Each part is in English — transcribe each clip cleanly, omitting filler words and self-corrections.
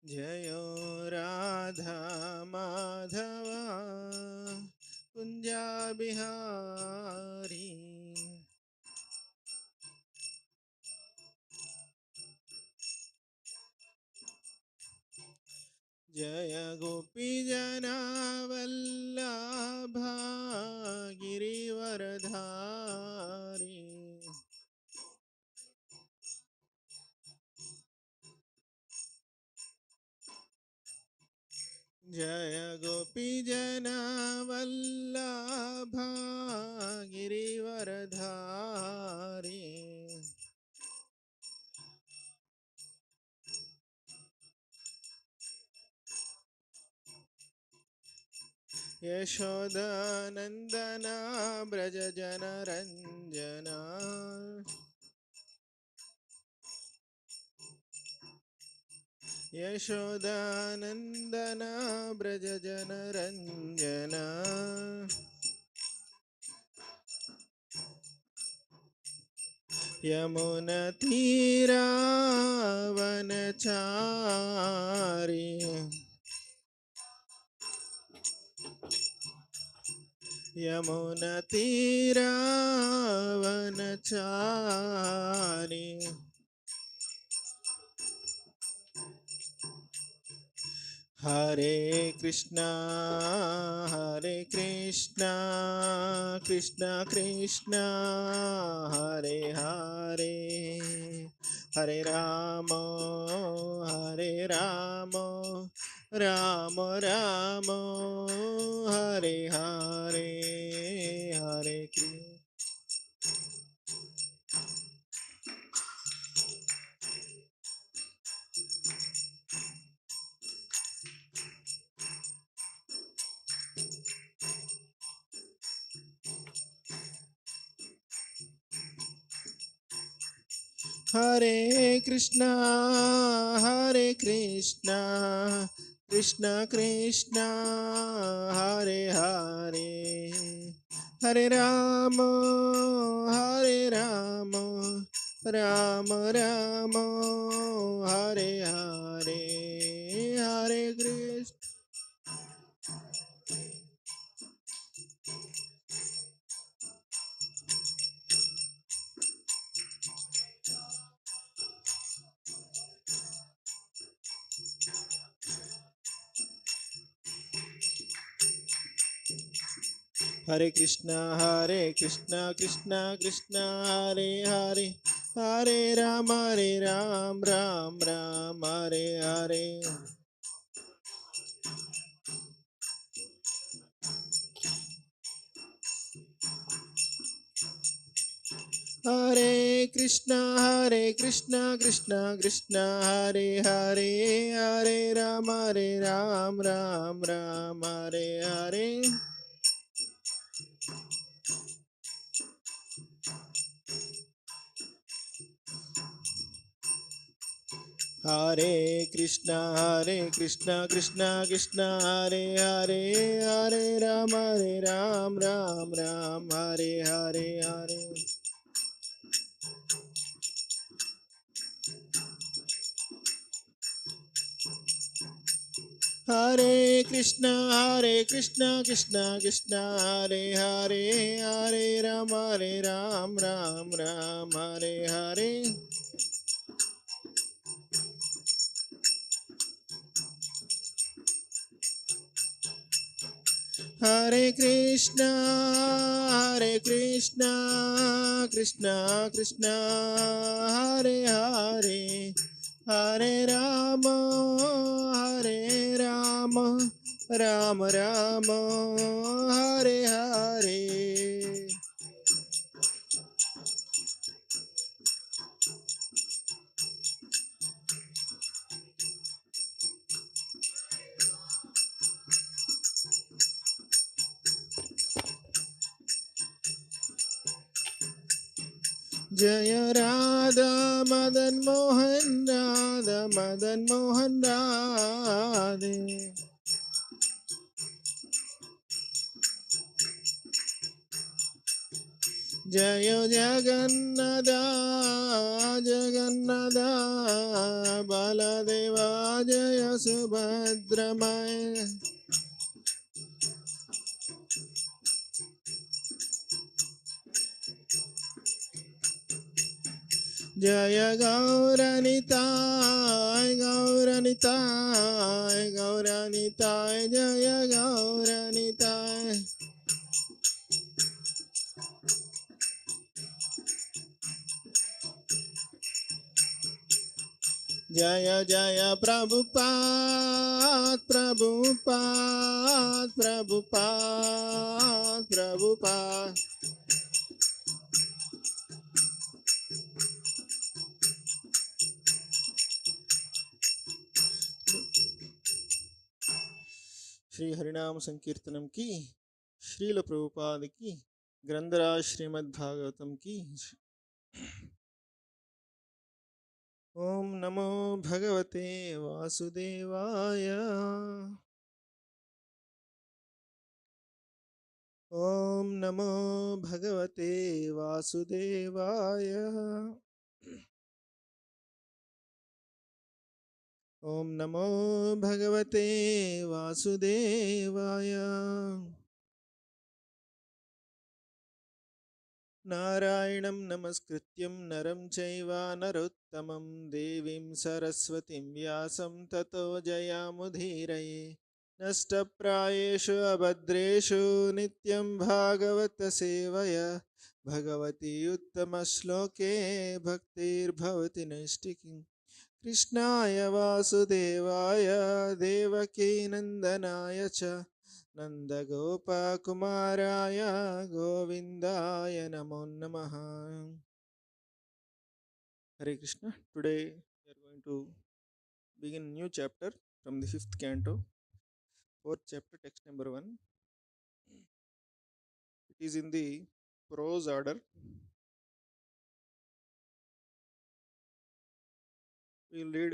जयो राधा माधव कुंजा बिहारी जय गोपी जनावल्लभा गिरिवरधारी जय गोपी जनावल्लभा गिरिवरधारी यशोदानंदना ब्रज जनरंजना यशोदानंदना ब्रज जनरंजना यमुनतीरावनचारी यमुनतीरावनचारी हरे कृष्णा कृष्णा कृष्णा हरे हरे हरे राम राम राम हरे हरे हरे कृष्ण हरे कृष्णा कृष्णा कृष्णा हरे हरे हरे राम राम राम हरे हरे हरे कृष्ण हरे कृष्णा कृष्णा कृष्णा हरे हरे हरे राम राम राम हरे हरे हरे कृष्णा कृष्णा कृष्णा हरे हरे हरे राम राम हरे हरे हरे कृष्णा कृष्णा हरे हरे हरे राम राम हरे हरे हरे हरे कृष्णा कृष्णा हरे हरे हरे राम राम हरे हरे हरे कृष्णा कृष्णा हरे हरे हरे राम राम हरे हरे जय राधा मदन मोहन राधे जय जगन्नाथ बलदेवा जय सुभद्रमय जय गौरनिताय गौरनिताय गौरनिताय जय गौरनिताय जय जय प्रभुपाद प्रभुपाद प्रभुपाद प्रभुपाद श्री हरिनाम संकीर्तनम की श्रील प्रभुपाद की ग्रंथराज श्रीमद् भागवतम की ओम नमो भगवते वासुदेवाय ओम नमो भगवते वासुदेवाय ओम नमो भगवते वासुदेवाय नारायणं नमस्कृत्यं नरं चैव नरोत्तमं देवीं सरस्वतीं व्यासं ततो जयामुदीरये नष्टप्रायेषु अभद्रेषु नित्यं भागवत सेवया भगवती उत्तमश्लोके भक्तिर्भवति नैष्टिकी कृष्णाय वासुदेवाय देवकीनन्दनाय च नन्दगोपकुमाराय गोविन्दाय नमो नमः. Hare Krishna. Today we are going to begin a new chapter from the 5th canto, 4th chapter, text number 1. It is in the prose order. We will read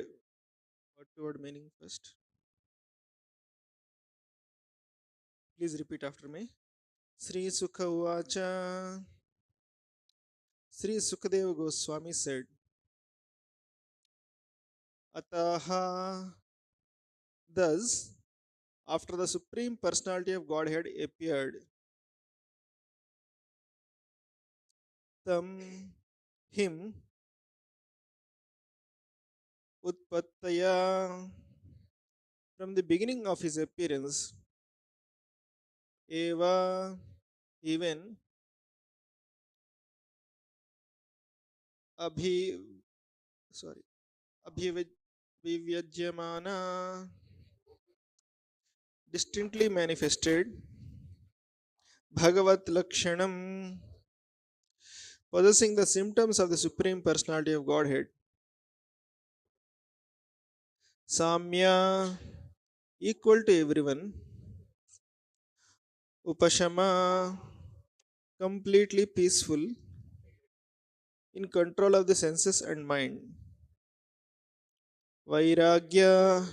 word to word meaning first. Please repeat after me. Sri Sukha Uvacha. Sri Sukadeva Goswami said, Ataha, thus, after the Supreme Personality of Godhead appeared, Tam, him, Utpattaya, from the beginning of his appearance, Eva, even, Abhivyajyamana, distinctly manifested, Bhagavat Lakshanam, possessing the symptoms of the Supreme Personality of Godhead, Samya, equal to everyone, Upashama, completely peaceful, in control of the senses and mind, Vairagya,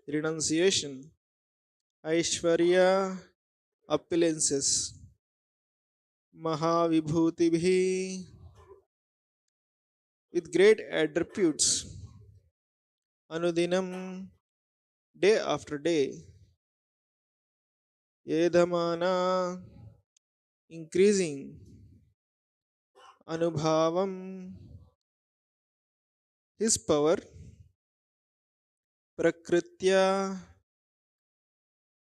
renunciation, Aishwarya, opulences, Mahavibhutibhi, with great attributes, Anudinam, day after day, Yedhamana, increasing, Anubhavam, his power, Prakritya,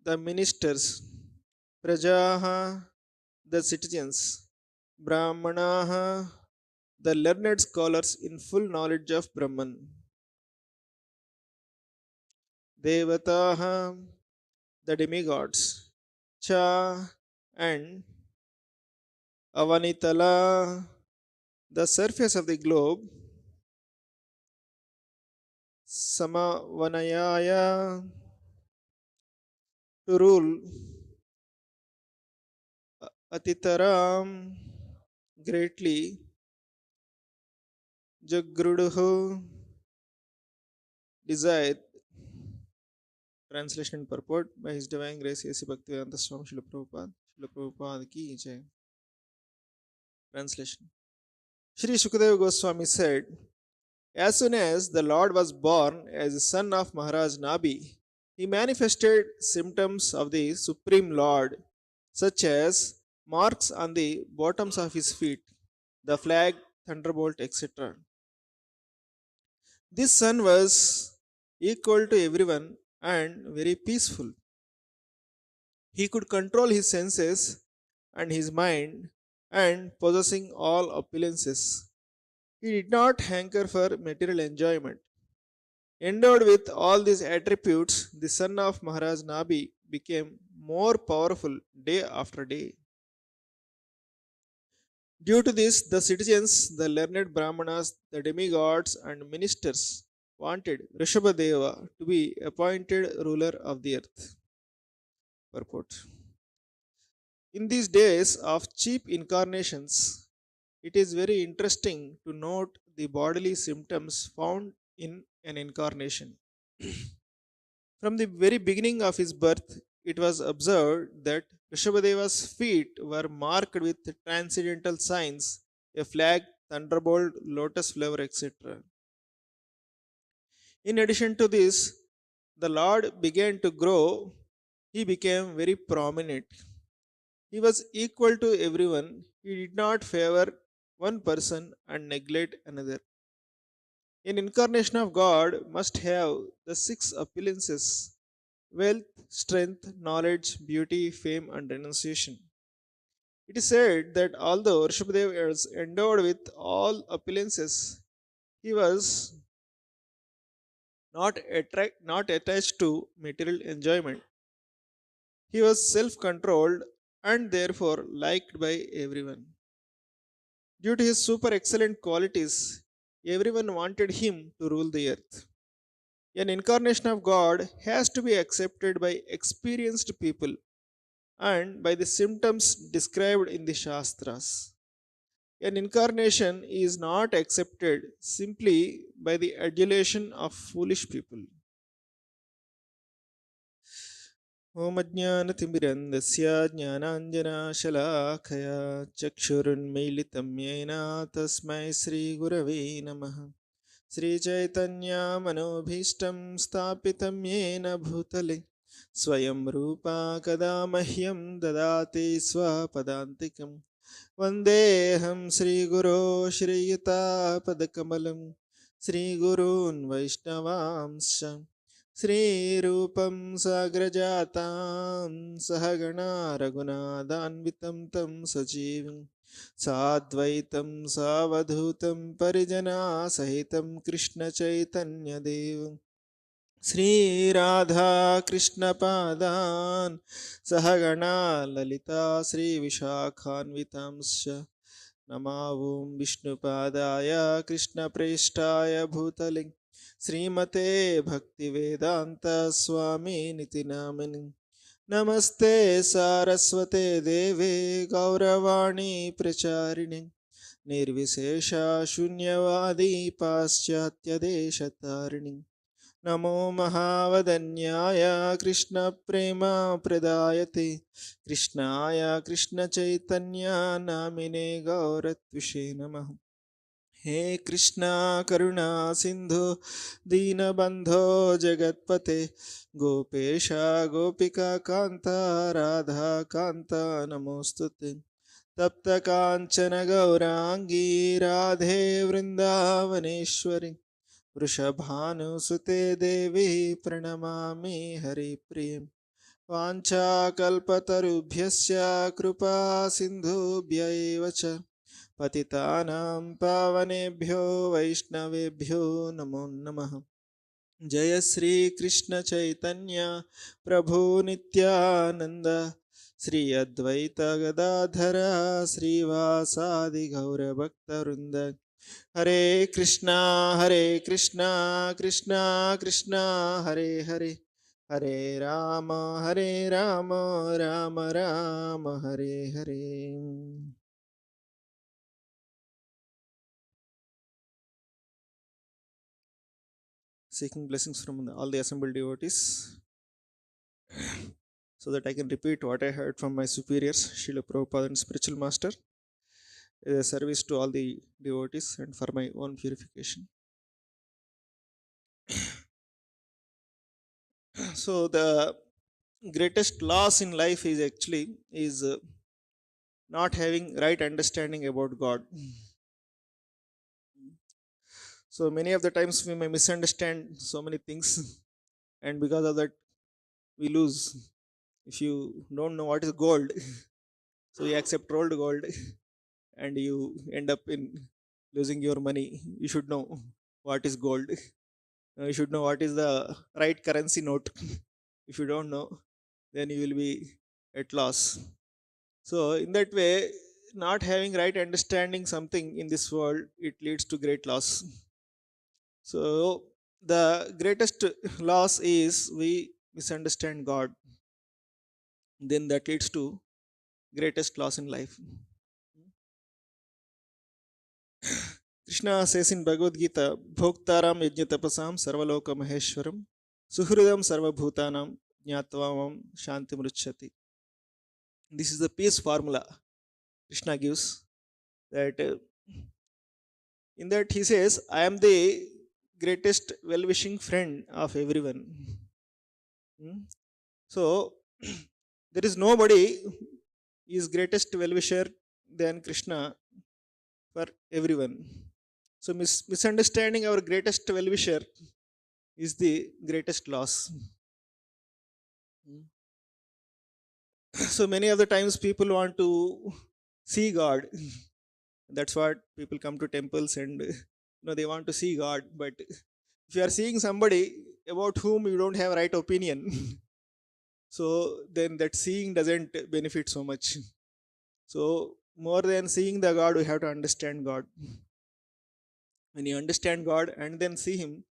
the ministers, Prajaha, the citizens, Brahmanaha, the learned scholars in full knowledge of Brahman, Devataha, the demigods, Cha, and Avanitala, the surface of the globe, Samavanayaya, to rule, Atitaram, greatly, Jagruduhu, desire. Translation and purport by His Divine Grace A.C. Bhaktivedanta Swami Srila Prabhupada. Srila Prabhupada ki jai. Translation. Shri Sukadeva Goswami said, As soon as the Lord was born as the son of Maharaj Nabi, he manifested symptoms of the Supreme Lord, such as marks on the bottoms of his feet, the flag, thunderbolt, etc. This son was equal to everyone and very peaceful. He could control his senses and his mind and possessing all opulences. He did not hanker for material enjoyment. Endowed with all these attributes, the son of Maharaj Nabi became more powerful day after day. Due to this, the citizens, the learned Brahmanas, the demigods, and ministers wanted Rishabhadeva to be appointed ruler of the earth. Purport. In these days of cheap incarnations, it is very interesting to note the bodily symptoms found in an incarnation. From the very beginning of his birth, it was observed that Rishabhadeva's feet were marked with transcendental signs, a flag, thunderbolt, lotus flower, etc. In addition to this, the Lord began to grow. He became very prominent. He was equal to everyone. He did not favor one person and neglect another. An incarnation of God must have the six appearances: wealth, strength, knowledge, beauty, fame, and renunciation. It is said that although Rishabhadev was endowed with all appearances, he was not attached to material enjoyment. He was self controlled and therefore liked by everyone. Due to his super excellent qualities, everyone wanted him to rule the earth. An incarnation of God has to be accepted by experienced people and by the symptoms described in the Shastras. An incarnation is not accepted simply by the adulation of foolish people. ॐ अज्ञानतिमिरन्दस्य ज्ञानाञ्जनाशलाखया चक्षुरुन्मीलितं येन तस्मै श्रीगुरवे नमः श्रीचैतन्यमनोभीष्टं स्थापितं येन भूतले स्वयं रूपा कदा मह्यं ददाति स्वपदान्तिकं वन्देऽहं श्रीगुरो श्रीयुतापदकमलं श्रीगुरून् वैष्णवांश्च श्रीरूपं साग्रजातां सहगणा रघुनाथान्वितं तं सजीवं साद्वैतं सावधूतं परिजनासहितं कृष्णचैतन्यदेवं श्रीराधाकृष्णपादान् सहगणा ललिता श्रीविशाखान्वितांश्च नमावुं विष्णुपादाय कृष्णप्रेष्ठाय भूतले श्रीमते भक्तिवेदान्त स्वामिनिति नामिनि नमस्ते सारस्वते देवे गौरवाणी प्रचारिणे निर्विशेषा शून्यवादी पाश्चात्यदेशतारिणि नमो महावदन्याय कृष्णप्रेमप्रदायते कृष्णाय कृष्णचैतन्य नामिने गौरत्विषे नमः हे कृष्णा करुणा सिन्धु दीनबन्धो जगत्पते गोपेश गोपिका कान्त राधा कान्त नमोऽस्तुते तप्तकाञ्चन गौराङ्गी राधे वृन्दावनेश्वरि वृषभानुसुते देवी प्रणमामि हरिप्रियं वाञ्छाकल्पतरुभ्यश्च कृपा सिन्धुभ्य एव च पतितानां पावनेभ्यो वैष्णवेभ्यो नमो नमः जय श्री कृष्ण चैतन्य प्रभु नित्यानंद श्री अद्वैत गदाधर श्रीवासादि गौरभक्तवृंद हरे Krishna Krishna Krishna Hare Hare Hare Ram Ram Ram Hare Hare. Seeking blessings from all the assembled devotees so that I can repeat what I heard from my superiors, Srila Prabhupada and spiritual master, as a service to all the devotees and for my own purification. So the greatest loss in life is actually is not having right understanding about God. So many of the times we may misunderstand so many things, and because of that we lose. If you don't know what is gold, so you accept rolled gold, and you end up in losing your money. You should know what is gold. You should know what is the right currency note. If you don't know, then you will be at loss. So in that way, not having right understanding something in this world, it leads to great loss. So the greatest loss is we misunderstand God. Then that leads to greatest loss in life. Krishna says in Bhagavad Gita, Bhoktaram yajna tapasam sarvaloka maheshwaram suhridam sarvabhutanam jnatvam shanti mruchati. This is the peace formula Krishna gives. That in that he says, I am the greatest well-wishing friend of everyone. Hmm? So there is nobody is greatest well-wisher than Krishna for everyone. So misunderstanding our greatest well-wisher is the greatest loss. So many of the times people want to see God. That's what people come to temples, and they want to see God. But if you are seeing somebody about whom you don't have right opinion, so then that seeing doesn't benefit so much. So more than seeing the God, we have to understand God. When you understand God and then see Him,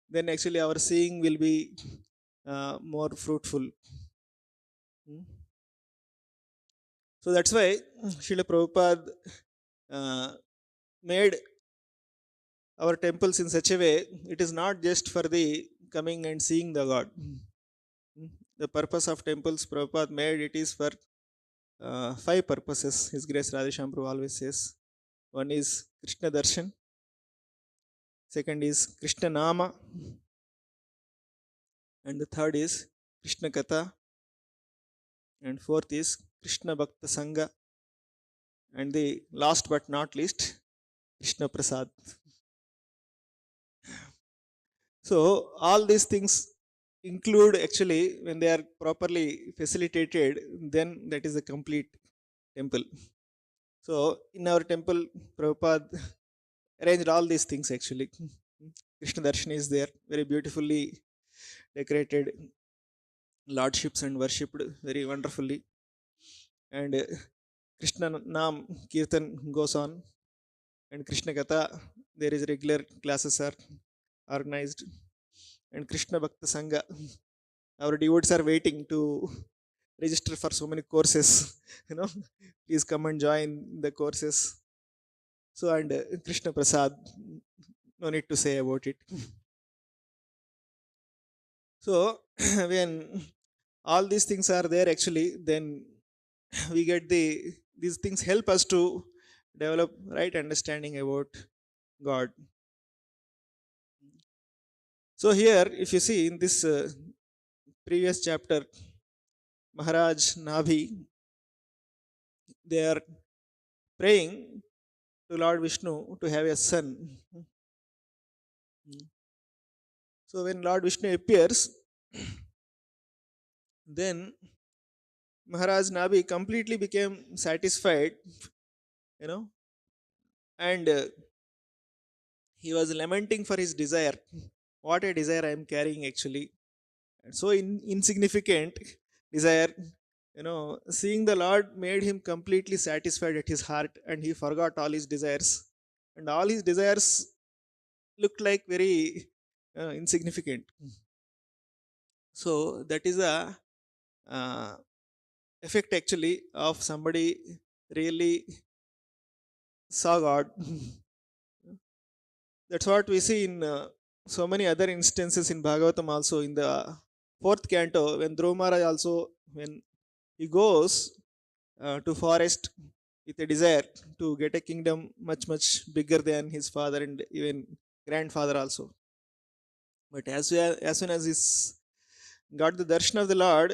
then actually our seeing will be more fruitful. Hmm. So that's why Srila Prabhupada uh, made our temples in such a way, it is not just for the coming and seeing the God. Hmm. The purpose of temples Prabhupada made, it is for five purposes. His Grace Radheshyam Prabhu always says. One is Krishna Darshan, second is Krishna Nama, and the third is Krishna Katha, and fourth is Krishna Bhakta Sangha, and the last but not least, Krishna Prasad. So all these things include actually when they are properly facilitated, then that is a complete temple. So in our temple, Prabhupada arranged all these things actually. Krishna Darshan is there, very beautifully decorated, lordships and worshipped very wonderfully. And Krishna Nam Kirtan goes on, and Krishna Katha, there is regular classes are organized, and Krishna Bhakta Sangha, our devotees are waiting to register for so many courses. you know Please come and join the courses. So and Krishna Prasad, no need to say about it. So when all these things are there actually, then we get these things help us to develop right understanding about God. So here if you see in this previous chapter, Maharaj Nabhi, they are praying to Lord Vishnu to have a son. So when Lord Vishnu appears, then Maharaj Nabi completely became satisfied, you know, and he was lamenting for his desire. What a desire I am carrying actually. And so insignificant desire, seeing the Lord made him completely satisfied at his heart, and he forgot all his desires. And all his desires looked like very insignificant. So that is a uh, effect actually of somebody really saw God. That's what we see in so many other instances in Bhagavatam also, in the fourth canto, when Dhruva Maharaj also, when he goes to forest with a desire to get a kingdom much much bigger than his father and even grandfather also. But as soon as his got the darshan of the Lord,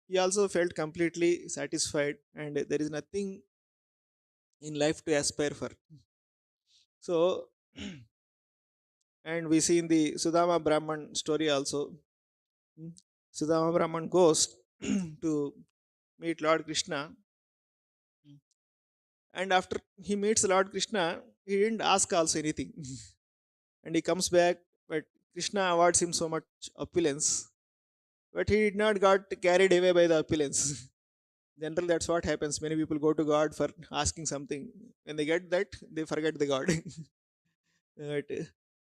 he also felt completely satisfied, and there is nothing in life to aspire for. So, and we see in the Sudama Brahman story also, hmm, Sudama Brahman goes to meet Lord Krishna, and after he meets Lord Krishna, he didn't ask also anything, and he comes back, but Krishna awards him so much opulence, but he did not got carried away by the opulence. Generally, that's what happens. Many people go to God for asking something. When they get that, they forget the God. But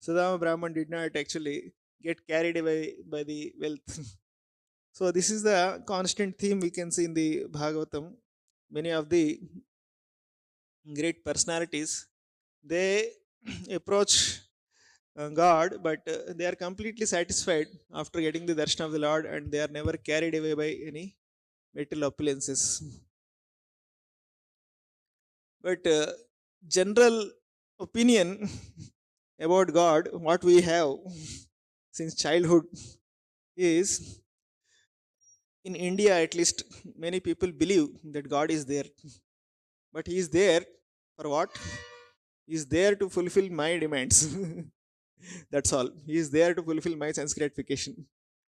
Sudama Brahman did not actually get carried away by the wealth. So this is the constant theme we can see in the Bhagavatam. Many of the great personalities, they approach God, but they are completely satisfied after getting the darshan of the Lord, and they are never carried away by any material opulences. But general opinion about God, what we have since childhood, is in India at least, many people believe that God is there, but He is there for what? He is there to fulfill my demands. That's all. He is there to fulfill my sense gratification.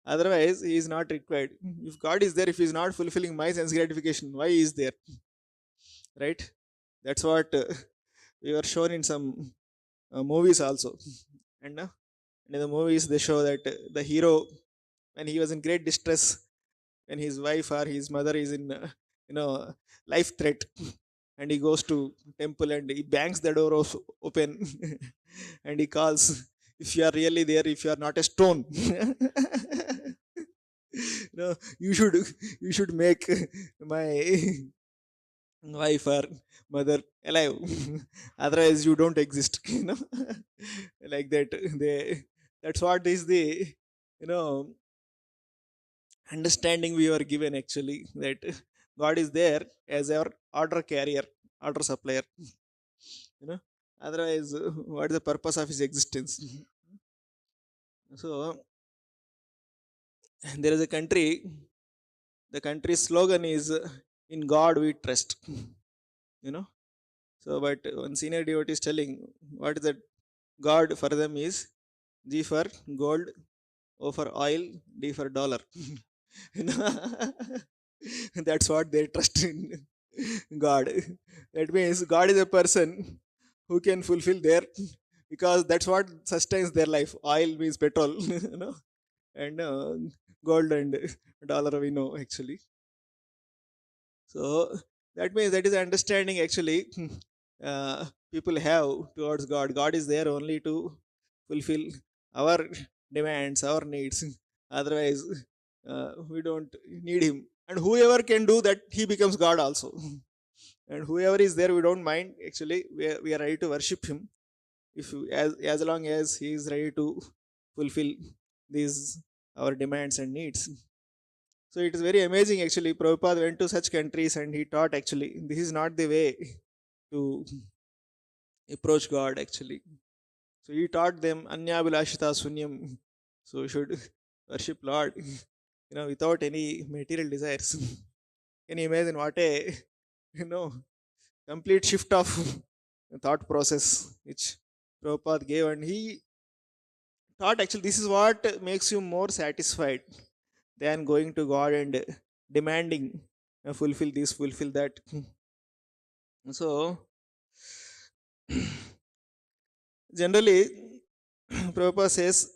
Otherwise, He is not required. If God is there, if He is not fulfilling my sense gratification, why He is there? Right? That's what we were shown in some movies also. And in the movies, they show that the hero, when he was in great distress, when his wife or his mother is in you know life threat, and he goes to temple and he bangs the door open, and he calls, if you are really there, if you are not a stone, no, you should make my wife or mother alive, otherwise you don't exist. Like that. They, that's what is the you know understanding we were given actually, that God is there as our order carrier, order supplier. Otherwise, what is the purpose of his existence? So there is a country, the country's slogan is in God we trust. you know so but one senior devotee is telling, what is that God for them is G for gold, O for oil, D for dollar. You know, that's what they trust in God. That means God is a person who can fulfill their, because that's what sustains their life. Oil means petrol, and gold and dollar we know actually. So that means that is the understanding actually people have towards God. God is there only to fulfill our demands, our needs. Otherwise, we don't need Him. And whoever can do that, he becomes God also. And whoever is there, we don't mind. Actually, we are ready to worship Him if as long as He is ready to fulfill these our demands and needs. So it is very amazing actually. Prabhupada went to such countries and he taught actually this is not the way to approach God actually. So he taught them Anyabilashita Sunyam. So you should worship Lord, without any material desires. Can you imagine what a you know complete shift of thought process which Prabhupada gave, and he thought actually this is what makes you more satisfied than going to God and demanding fulfill this, fulfill that. So generally, Prabhupada says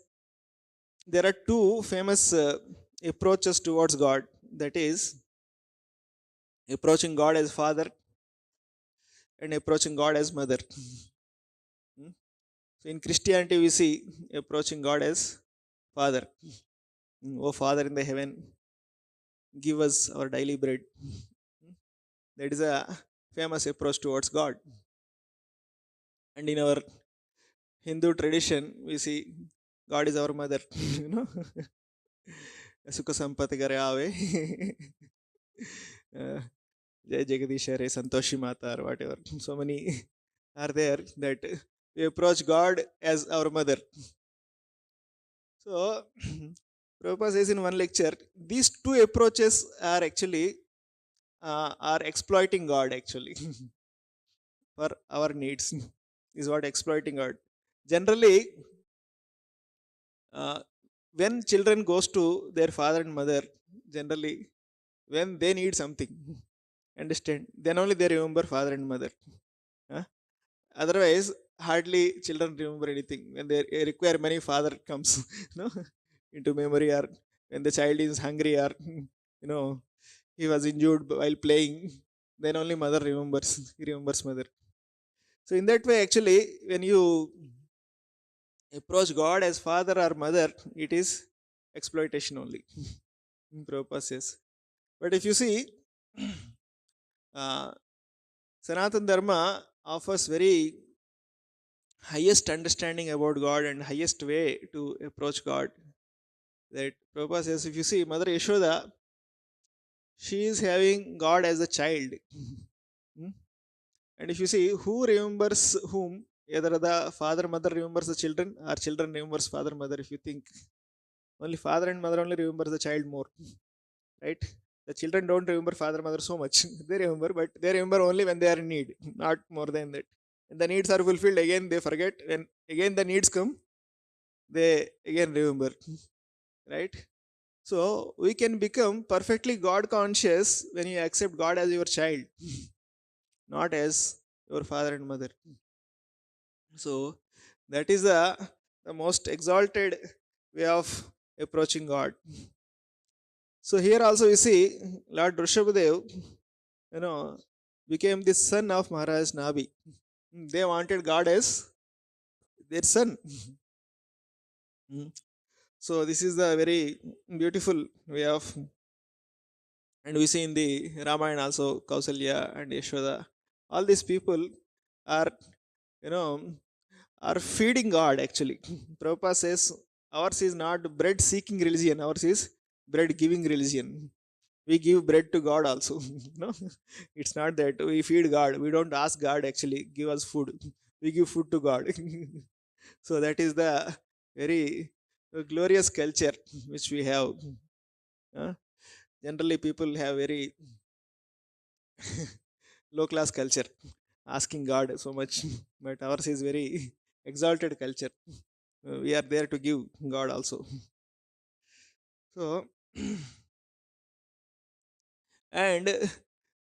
there are two famous approaches towards God. That is approaching God as Father and approaching God as Mother. Hmm? So in Christianity, we see approaching God as Father. Oh Father in the heaven, give us our daily bread. That is a famous approach towards God. And in our Hindu tradition, we see God is our mother. you know, Sukha Sampati Gare Ave. Jai Jagadish Hare Santoshi Mata or whatever. So many are there that we approach God as our mother. So Prabhupada says in one lecture, these two approaches are actually are exploiting God actually for our needs. Is what exploiting God. Generally, uh, when children goes to their father and mother, generally when they need something, understand, then only they remember father and mother. Huh? Otherwise, hardly children remember anything. When they require money, father comes no, into memory, or when the child is hungry, or he was injured while playing, then only mother remembers. He remembers mother. So in that way, actually, when you approach God as father or mother, it is exploitation only. Prabhupada says. But if you see, uh, Sanatana Dharma offers very highest understanding about God and highest way to approach God. That Prabhupada says, if you see Mother Yashoda, she is having God as a child. Hmm? And if you see who remembers whom, either the father mother remembers the children or children remembers father mother, if you think only father and mother only remembers the child more, right? The children don't remember father mother so much. They remember, but they remember only when they are in need, not more than that. And the needs are fulfilled, again they forget. When again the needs come, they again remember, right? So we can become perfectly God conscious when you accept God as your child, not as your father and mother. So that is the most exalted way of approaching God. So here also we see Lord Rishabhadev, you know, became the son of Maharaj Nabi. They wanted God as their son. Mm. So this is the very beautiful way of, and we see in the Ramayana also Kausalya and Yashoda. All these people are, you know, are feeding God actually. Prabhupada says ours is not bread seeking religion, ours is bread giving religion. We give bread to God also. No, it's not that we feed God. We don't ask God actually give us food. We give food to God. So that is the very glorious culture which we have. Uh, Generally, people have very low class culture, asking God so much, but ours is very exalted culture. We are there to give God also. So, and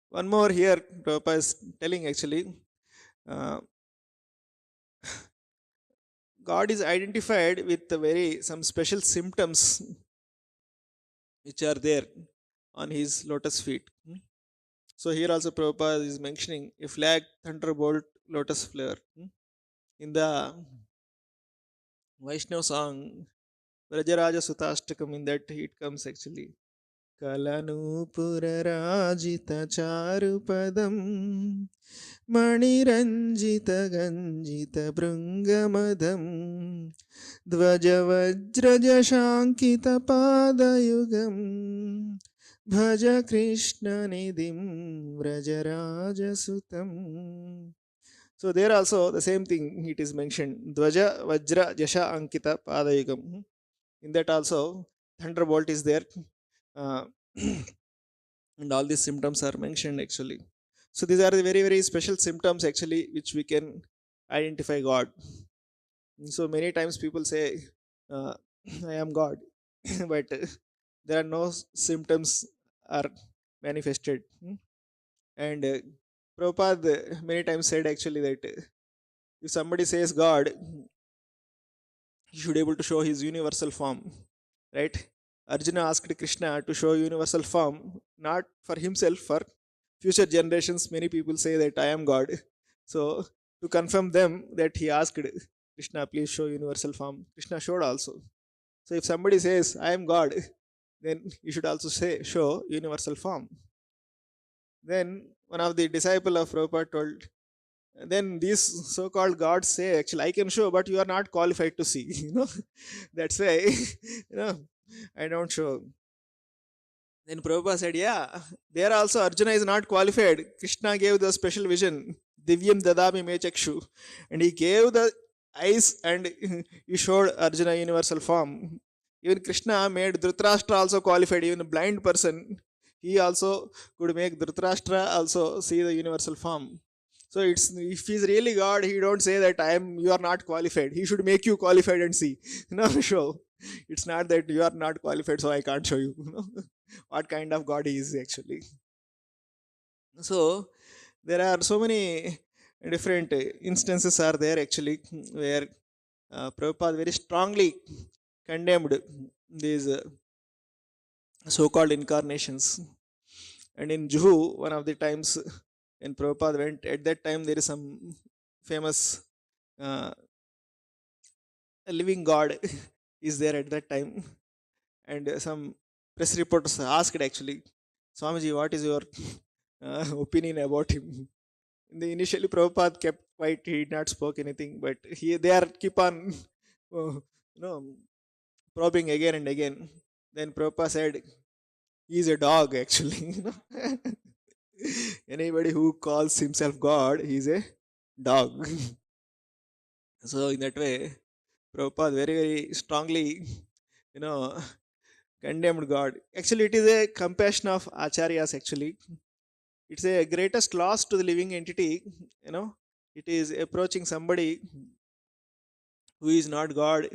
one more here, Prabhupada is telling actually, uh, God is identified with the very some special symptoms which are there on his lotus feet. So here also Prabhupada is mentioning a flag, thunderbolt, lotus flower. In the Vaishnav song, Vrajaraja Sutastakam, in that it comes actually. कलनूपुरराजितचारुपदं मणिरञ्जितगञ्जितभृङ्गमदं ध्वजवज्रजशाङ्कितपादयुगं भज कृष्णनिधिं व्रजराजसुतं. So there also the same thing it is mentioned. Dvaja Vajra Jasha Ankita Padayugam. In that also thunderbolt is there. Uh, and all these symptoms are mentioned actually. So these are the very very special symptoms actually which we can identify God. So many times people say, uh, I am God, but there are no symptoms are manifested. And Prabhupada many times said actually that if somebody says God, he should be able to show his universal form, right? Arjuna asked Krishna to show universal form, not for himself, for future generations. Many people say that I am God. So to confirm them that he asked Krishna, please show universal form. Krishna showed also. So if somebody says I am God, then you should also say show universal form. Then one of the disciple of Prabhupada told, then these so-called gods say actually I can show, but you are not qualified to see. That's why I don't show. Then Prabhupada said, yeah, there also Arjuna is not qualified. Krishna gave the special vision, Divyam Dadami Me Chakshu, and he gave the eyes and he showed Arjuna universal form. Even Krishna made Dhritarashtra also qualified, even a blind person. He also could make Dhritarashtra also see the universal form. So it's, if he's really God, he don't say that you are not qualified. He should make you qualified and see. No, show. It's not that you are not qualified, so I can't show you. What kind of God he is actually. So there are so many different instances are there actually where Prabhupada very strongly condemned these so-called incarnations. And in Juhu, one of the times when Prabhupada went, at that time there is some famous uh, living God is there at that time. And some press reporters asked actually, Swamiji, what is your opinion about him? Initially, Prabhupada kept quiet; he did not spoke anything. But they are keep on, probing again and again. Then Prabhupada said, "He is a dog, actually." Anybody who calls himself God, he is a dog. So in that way, Prabhupada very very strongly, you know, condemned God. Actually, it is a compassion of acharyas. Actually, it's a greatest loss to the living entity. You know, it is approaching somebody who is not God,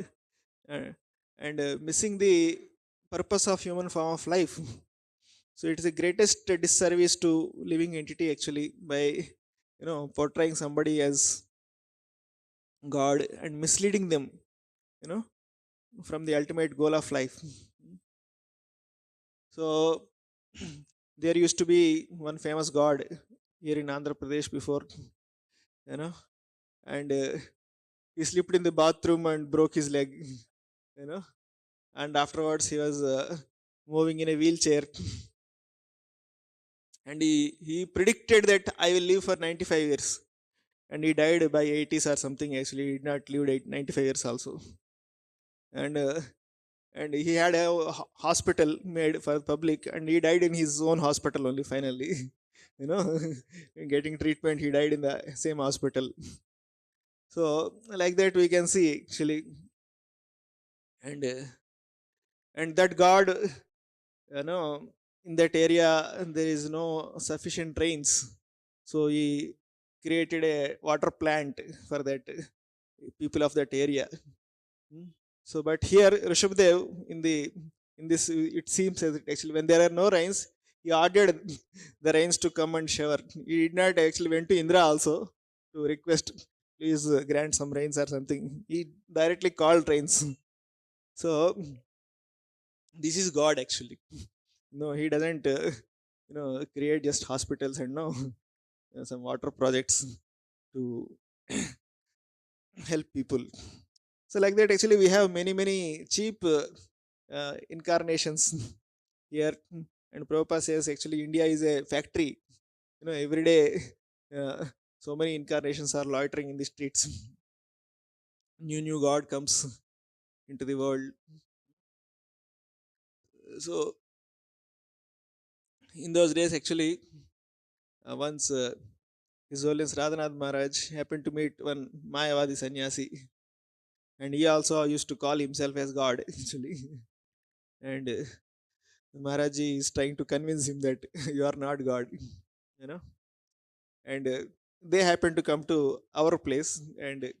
uh, and missing the purpose of human form of life. So it is the greatest disservice to living entity actually by portraying somebody as God and misleading them, you know, from the ultimate goal of life. So there used to be one famous God here in Andhra Pradesh before, you know, and he slipped in the bathroom and broke his leg, you know, and afterwards he was moving in a wheelchair, and he predicted that I will live for 95 years, and he died by 80s or something. Actually, he did not live 95 years also, and he had a hospital made for the public, and he died in his own hospital only finally. you know Getting treatment, he died in the same hospital. So like that we can see actually. And uh, and that God, you know in that area there is no sufficient rains, so he created a water plant for that people of that area. Hmm. So but here Rishabdev, in the in this, it seems as it actually when there are no rains, he ordered the rains to come and shower. He did not actually went to Indra also to request, please grant some rains or something. He directly called rains. So this is God actually. No, he doesn't create just hospitals and no some water projects to help people. So like that actually we have many many cheap incarnations here. And Prabhupada says actually India is a factory. Every day uh, so many incarnations are loitering in the streets. New God comes into the world. So in those days actually, once his Holiness Radhanath Maharaj happened to meet one Mayavadi sannyasi, and he also used to call himself as God actually. And Maharaji is trying to convince him that you are not God, you know. And they happened to come to our place, and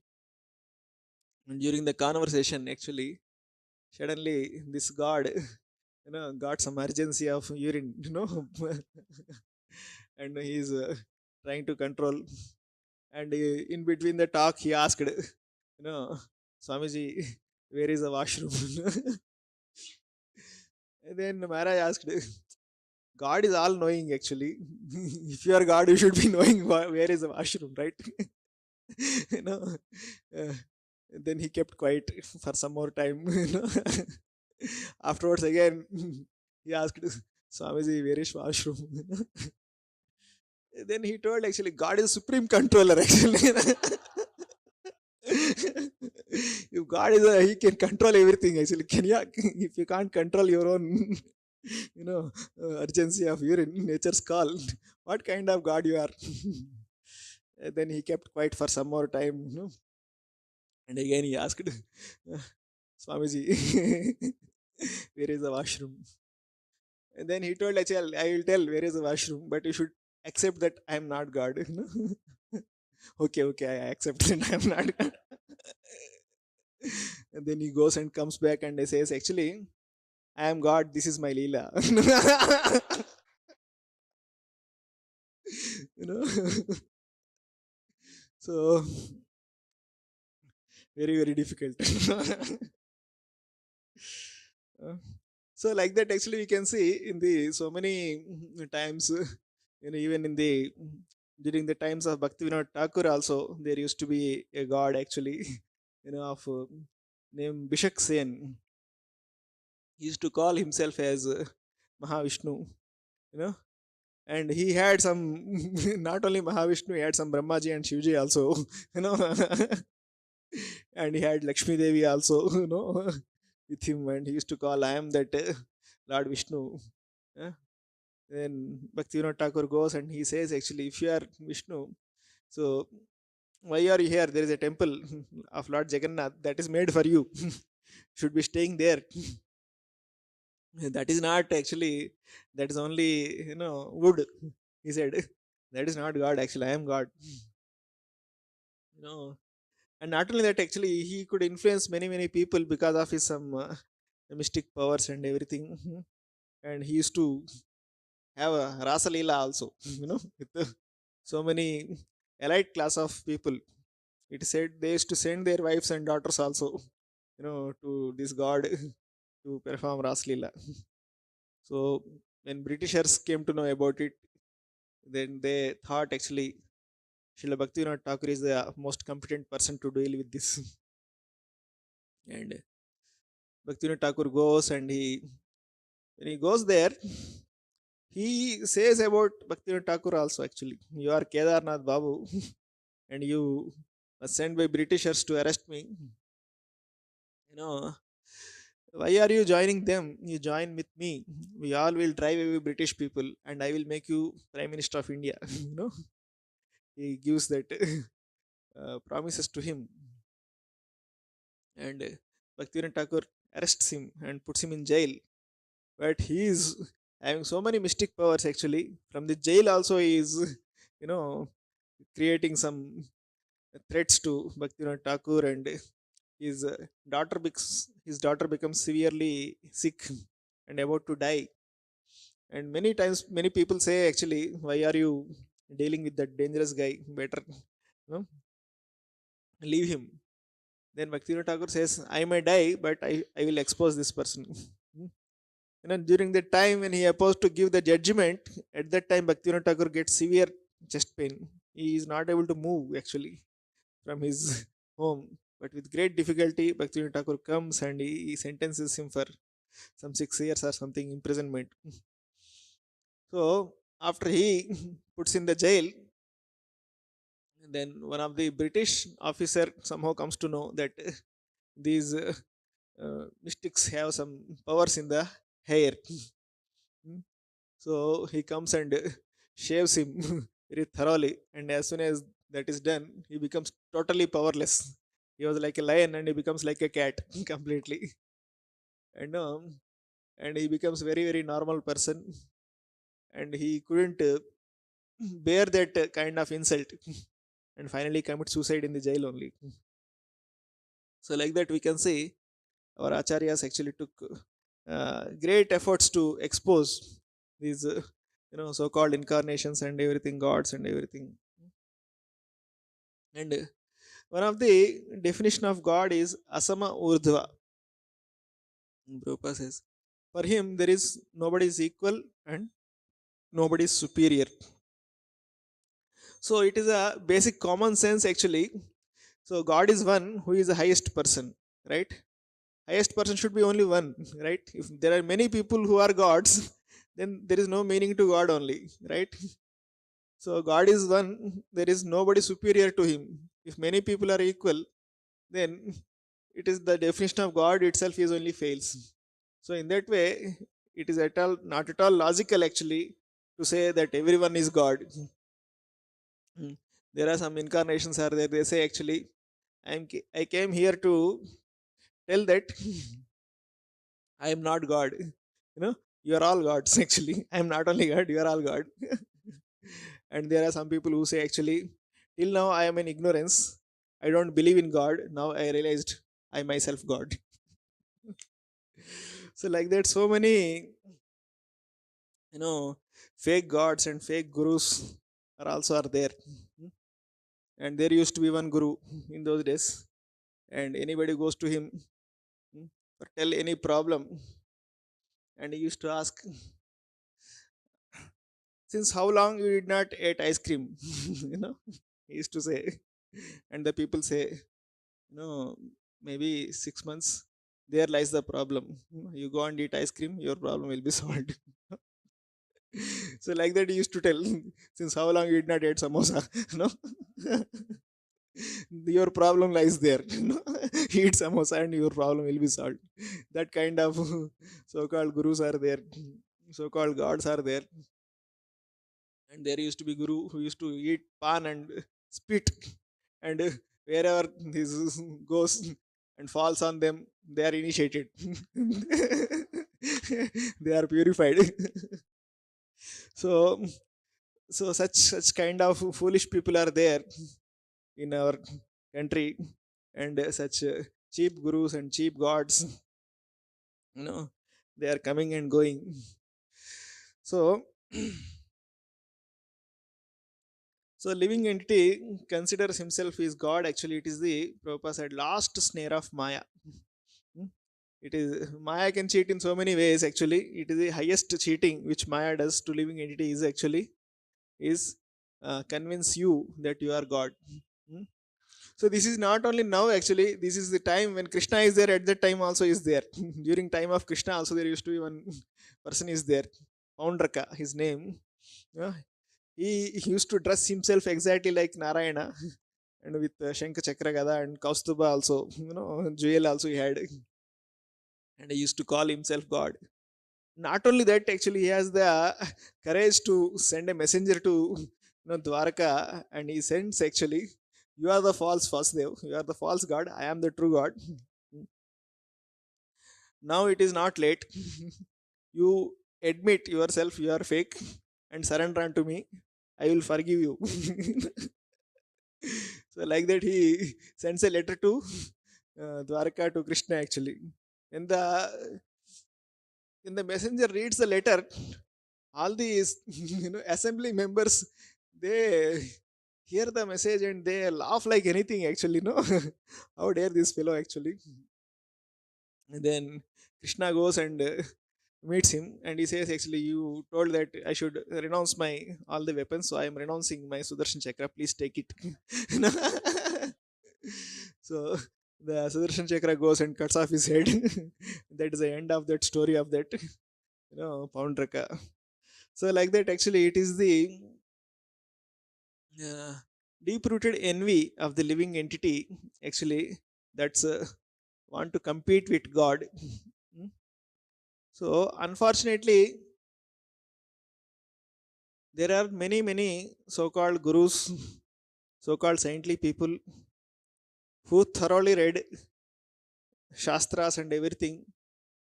during the conversation, actually, suddenly this God, got some urgency of urine, and he's trying to control. And in between the talk, he asked, Swamiji, where is the washroom? And then Maharaj asked, God is all knowing actually. If you are God, you should be knowing where is the washroom, right? you know. Uh, then he kept quiet for some more time. Afterwards, again, he asked, Swamiji, where is washroom? Then he told actually, God is supreme controller actually. If God is he can control everything actually. Can you? If you can't control your own, urgency of urine, nature's call, what kind of God you are? And then he kept quiet for some more time, and again he asked, Swamiji, Where is the washroom? And then he told, actually, I will tell where is the washroom, but you should accept that I am not God. Okay, okay, I accept that I am not God. And then he goes and comes back and he says, actually, I am God, this is my Leela. you know. So very, very difficult. Uh, so like that actually we can see in the so many times, even in the during the times of Bhaktivinoda Thakur also, there used to be a god actually, of named Bishak Sen. He used to call himself as Mahavishnu, you know and he had some not only Mahavishnu, he had some Brahmaji and Shivji also, you know and he had Lakshmi Devi also, with him, and he used to call, I am that Lord Vishnu. uh, then Bhaktivinoda Thakur goes and he says, actually, if you are Vishnu, so why are you here? There is a temple of Lord Jagannath that is made for you. Should be staying there. That is not actually, that is only, wood. He said, that is not God, actually, I am God. you know and not only that, actually, he could influence many many people because of his some mystic powers and everything. And he used to have a Rasa Leela also, with so many elite class of people. It said they used to send their wives and daughters also, to this god to perform Ras Leela. So when Britishers came to know about it, then they thought, actually, Srila Bhaktivinoda Thakur is the most competent person to deal with this. And Bhaktivinoda Thakur goes, and when he goes there, he says about Bhaktivinoda Thakur also, actually, you are Kedarnath Babu, and you were sent by Britishers to arrest me. You know, why are you joining them? You join with me. We all will drive away British people, and I will make you Prime Minister of India. He gives that promises to him, and Bhaktivinoda Thakur arrests him and puts him in jail. But he is having so many mystic powers, actually. From the jail also, he is, you know, creating some threats to Bhaktivinoda Thakur, and his his daughter becomes severely sick and about to die. And many times, many people say, actually, why are you dealing with that dangerous guy? Better, leave him. Then Bhaktivinoda Thakur says, I may die, but I will expose this person. During the time when he opposed to give the judgment, at that time Bhaktivinoda Thakur gets severe chest pain. He is not able to move, actually, from his home. But with great difficulty, Bhaktivinoda Thakur comes and he sentences him for some 6 years or something imprisonment. So after he puts in the jail, then one of the British officer somehow comes to know that these mystics have some powers in the hair. Hmm. So he comes and shaves him very thoroughly, and as soon as that is done, he becomes totally powerless. He was like a lion, and he becomes like a cat completely, and and he becomes very very normal person, and he couldn't bear that kind of insult, and finally commit suicide in the jail only. So like that, we can see our acharyas actually took great efforts to expose these so-called incarnations and everything, gods and everything. And one of the definition of God is asama urdhva. Prabhupada says, for him there is nobody is equal and nobody is superior. So it is a basic common sense, actually. So God is one who is the highest person, right? Highest person should be only one, right? If there are many people who are gods, then there is no meaning to God only, right? So God is one, there is nobody superior to him. If many people are equal, then it is the definition of God itself is only fails. So in that way, it is at all not at all logical, actually, to say that everyone is God. Mm. There are some incarnations are there. They say, actually, I came here to tell that I am not God. You are all gods actually. I am not only God, you are all God. And there are some people who say actually, till now I am in ignorance. I don't believe in God. Now I realized I myself God. So like that, so many you know fake gods and fake gurus are there. And there used to be one guru in those days, and anybody goes to him or tell any problem, and he used to ask, since how long you did not eat ice cream? you know he used to say. And the people say, no, maybe 6 months. There lies the problem. You go and eat ice cream, your problem will be solved. So like that he used to tell, since how long you did not eat samosa? No, your problem lies there. Eat samosa and your problem will be solved. That kind of so-called gurus are there, so-called gods are there. And there used to be guru who used to eat pan and spit, and wherever this goes and falls on them, they are initiated. They are purified. So such kind of foolish people are there in our country, and such cheap gurus and cheap gods, you know they are coming and going. So so living entity considers himself is God. Actually, it is the Prabhupada said last snare of Maya. Hmm? It is Maya can cheat in so many ways. Actually, it is the highest cheating which Maya does to living entity is actually is convince you that you are God. Hmm? So this is not only now. Actually, this is the time when Krishna is there. At that time also is there. During time of Krishna also there used to be one person is there. Poundraka, his name. Yeah, he used to dress himself exactly like Narayana, and with Shankha Chakra Gada and Kaustuba also, jewel also he had, and he used to call himself God. Not only that, actually, he has the courage to send a messenger to Dwarka, and he sends actually, you are the false Vasudev, you are the false God, I am the true God. Now it is not late. You admit yourself you are fake and surrender unto me. I will forgive you. So like that, he sends a letter to Dwarka to Krishna actually. And the messenger reads the letter, all these assembly members, they hear the message and they laugh like anything actually. No, how dare this fellow actually. And then Krishna goes and meets him, and he says, actually, you told that I should renounce my all the weapons, so I am renouncing my Sudarshan Chakra, please take it. So the Sudarshan Chakra goes and cuts off his head. That is the end of that story of that Poundraka. So like that, actually, it is the uh, deep rooted envy of the living entity actually, that's want to compete with God. Hmm? So unfortunately, there are many so-called gurus, so-called saintly people who thoroughly read shastras and everything.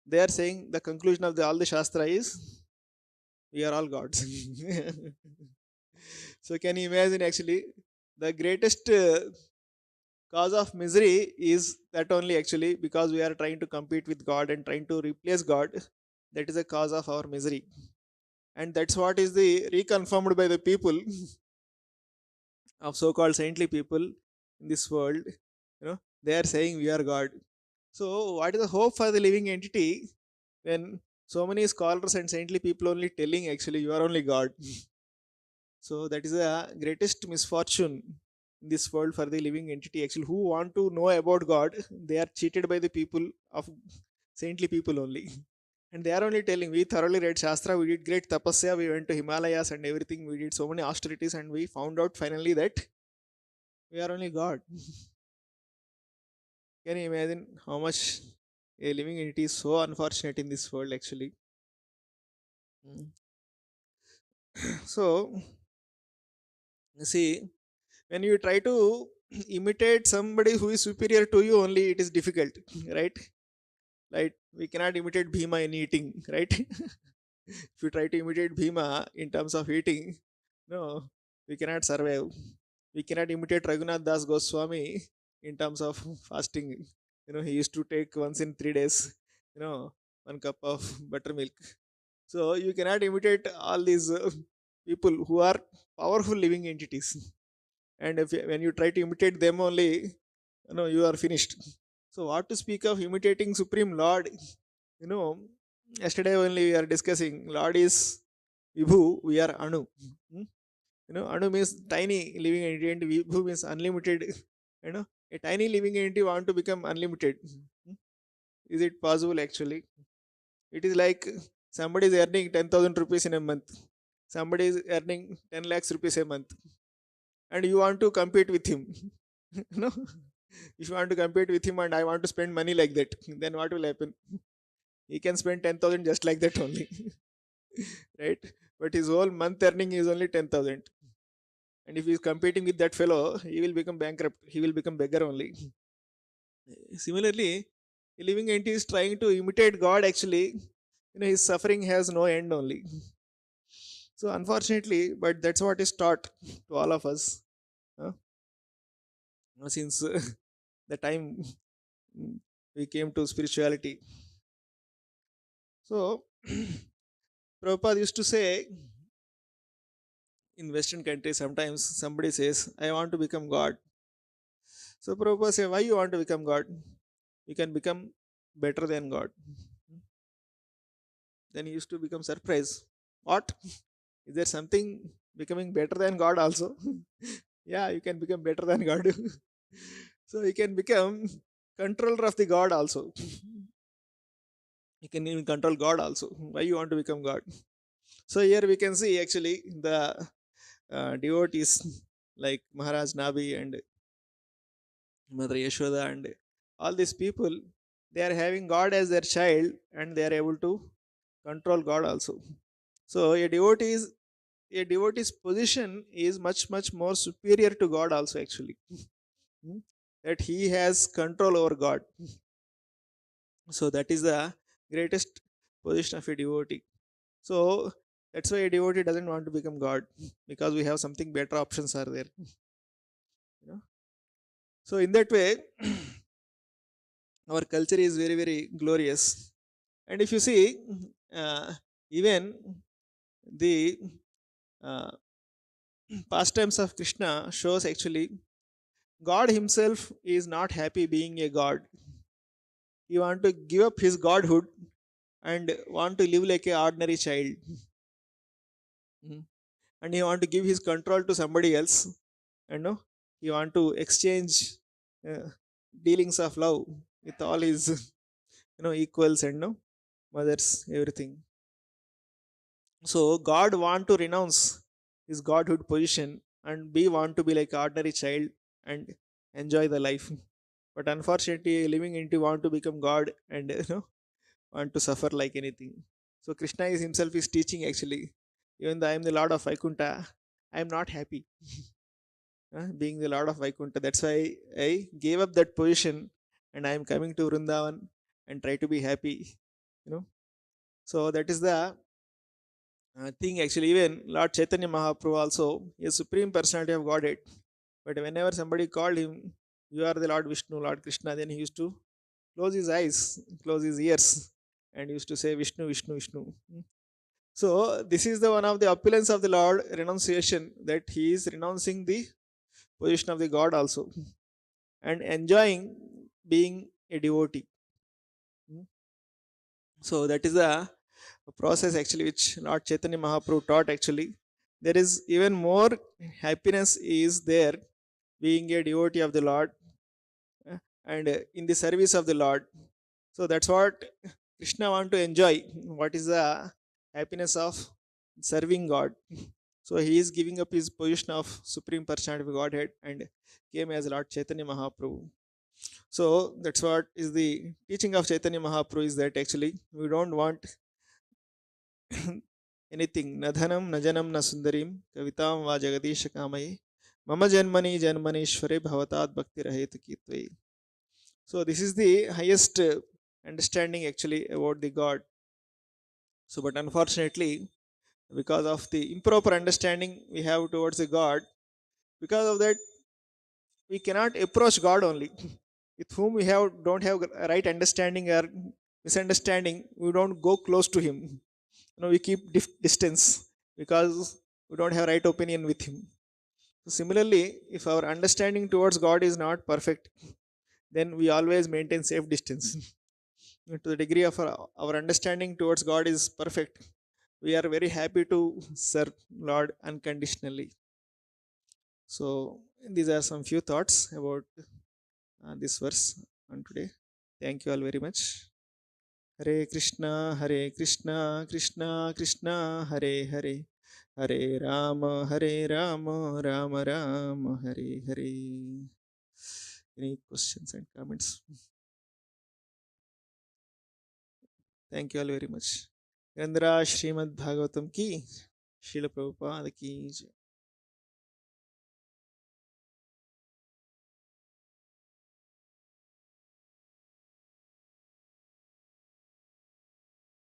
They are saying the conclusion of all the shastra is we are all gods. So can you imagine actually, the greatest cause of misery is that only actually, because we are trying to compete with God and trying to replace God. That is the cause of our misery, and that's what is the reconfirmed by the people of so-called saintly people in this world. They are saying we are God. So what is the hope for the living entity when so many scholars and saintly people only telling actually you are only God? So that is the greatest misfortune in this world for the living entity actually, who want to know about God. They are cheated by the people of saintly people only. And they are only telling, we thoroughly read Shastra, we did great tapasya, we went to Himalayas and everything, we did so many austerities, and we found out finally that we are only God. Can you imagine how much a living entity is so unfortunate in this world actually? Mm. So, you see, when you try to imitate somebody who is superior to you only, it is difficult, right? right? We cannot imitate Bhima in eating, right? If you try to imitate Bhima in terms of eating, no, we cannot survive. We cannot imitate Raghunath Das Goswami in terms of fasting. He used to take once in 3 days, 1 cup of buttermilk. So you cannot imitate all these people who are powerful living entities. And when you try to imitate them only, you are finished. So what to speak of imitating Supreme Lord? you know Yesterday only we are discussing Lord is Vibhu, we are Anu. Hmm? Anu means tiny living entity and Vibhu means unlimited. A tiny living entity want to become unlimited. Hmm? Is it possible? Actually, it is like somebody is earning 10,000 rupees in a month, somebody is earning 10 lakhs rupees a month, and you want to compete with him. no if you want to compete with him and I want to spend money like that, then what will happen? He can spend 10,000 just like that only. Right? But his whole month earning is only 10,000. And if he is competing with that fellow, he will become bankrupt. He will become beggar only. Similarly, a living entity is trying to imitate God. Actually, his suffering has no end only. So unfortunately, but that's what is taught to all of us, huh? Since the time we came to spirituality. So Prabhupada used to say, in Western countries, sometimes somebody says, I want to become God. So Prabhupada says, why you want to become God? You can become better than God. Then he used to become surprised. What? Is there something becoming better than God also? Yeah, you can become better than God. So you can become controller of the God also. You can even control God also. Why you want to become God? So here we can see actually the devotees like Maharaj Nabi and Mother Yashoda and all these people, they are having God as their child and they are able to control God also. So a devotee's position is much more superior to God also actually. Hmm? That he has control over God. So that is the greatest position of a devotee. So that's why a devotee doesn't want to become God, because we have something better options are there. You know? So in that way, our culture is very glorious. And if you see, uh, even the uh, pastimes of Krishna shows actually God himself is not happy being a God. He want to give up his godhood and want to live like a ordinary child. Mhm. And he want to give his control to somebody else, and no, he want to exchange uh, dealings of love with all his equals and no mothers, everything. So God want to renounce his godhood position and be want to be like ordinary child and enjoy the life. But unfortunately, a living entity want to become God and want to suffer like anything. So Krishna is himself is teaching actually, even though I am the Lord of Vaikunta, I am not happy being the Lord of Vaikunta. That's why I gave up that position and I am coming to Vrindavan and try to be happy. You know, so that is the thing actually. Even Lord Chaitanya Mahaprabhu also is supreme personality of Godhead. But whenever somebody called him, "You are the Lord Vishnu, Lord Krishna," then he used to close his eyes, close his ears, and used to say Vishnu, Vishnu, Vishnu. So this is the one of the opulence of the Lord renunciation, that he is renouncing the position of the God also and enjoying being a devotee. So that is the process actually which Lord Chaitanya Mahaprabhu taught actually. There is even more happiness is there being a devotee of the Lord and in the service of the Lord. So that's what Krishna want to enjoy. What is the happiness of serving God? So he is giving up his position of Supreme Personality of Godhead and came as Lord Chaitanya Mahaprabhu. So that's what is the teaching of Chaitanya Mahaprabhu, is that actually we don't want anything. Na dhanam, na janam, na sundarim, kavitam va jagadisha kamaye, mama janmani janmanishware bhavatat bhakti rahet kitvai. So this is the highest understanding actually about the God. So, but unfortunately, because of the improper understanding we have towards the God, because of that, we cannot approach God only. With whom we have don't have right understanding or misunderstanding, we don't go close to Him. We keep distance because we don't have right opinion with Him. So similarly, if our understanding towards God is not perfect, then we always maintain safe distance. To the degree of our understanding towards God is perfect, we are very happy to serve Lord unconditionally. So these are some few thoughts about this verse on today. Thank you all very much. Hare Krishna, Hare Krishna, Krishna Krishna, Hare Hare, Hare Rama, Hare Rama, Rama Rama, Hare Hare. Any questions and comments? Thank you all very much. Gandhra Srimad Bhagavatam ki, Srila Prabhupada ki.